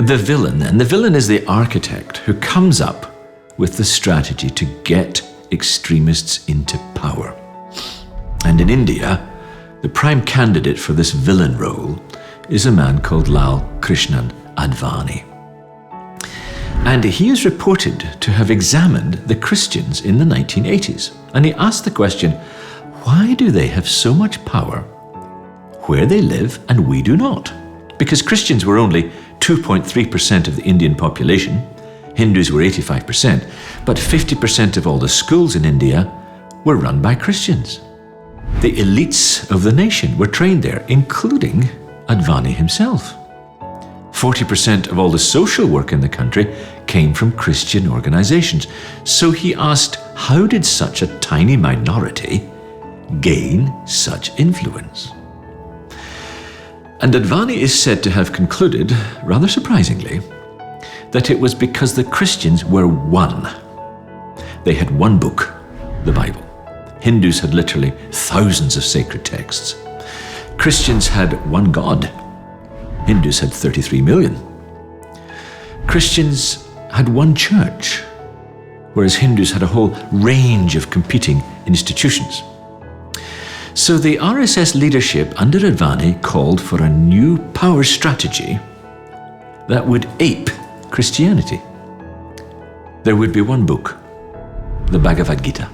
the villain. And the villain is the architect who comes up with the strategy to get extremists into power. And in India, the prime candidate for this villain role is a man called Lal Krishnan Advani. And he is reported to have examined the Christians in the 1980s. And he asked the question, why do they have so much power where they live and we do not? Because Christians were only 2.3% of the Indian population, Hindus were 85%, but 50% of all the schools in India were run by Christians. The elites of the nation were trained there, including Advani himself. 40% of all the social work in the country came from Christian organizations. So he asked, how did such a tiny minority gain such influence? And Advani is said to have concluded, rather surprisingly, that it was because the Christians were one. They had one book, the Bible. Hindus had literally thousands of sacred texts. Christians had one God. Hindus had 33 million. Christians had one church, whereas Hindus had a whole range of competing institutions. So the RSS leadership under Advani called for a new power strategy that would ape Christianity. There would be one book, the Bhagavad Gita.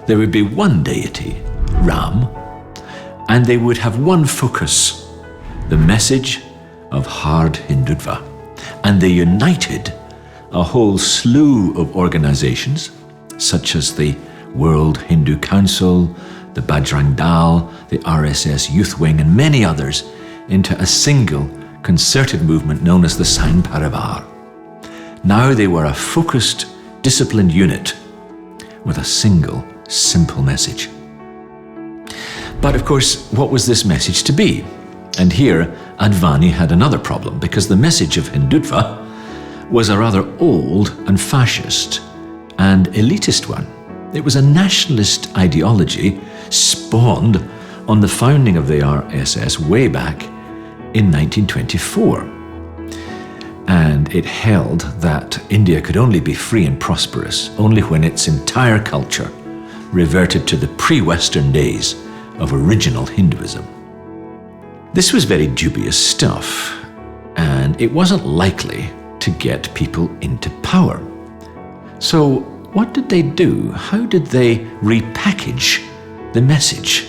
There would be one deity, Ram, and they would have one focus, the message of hard Hindutva. And they united a whole slew of organizations, such as the World Hindu Council, the Bajrang Dal, the RSS Youth Wing, and many others, into a single concerted movement known as the Sangh Parivar. Now they were a focused, disciplined unit with a single, simple message. But of course, what was this message to be? And here, Advani had another problem, because the message of Hindutva was a rather old and fascist and elitist one. It was a nationalist ideology spawned on the founding of the RSS way back in 1924. And it held that India could only be free and prosperous only when its entire culture reverted to the pre-Western days of original Hinduism. This was very dubious stuff, and it wasn't likely to get people into power. So what did they do? How did they repackage the message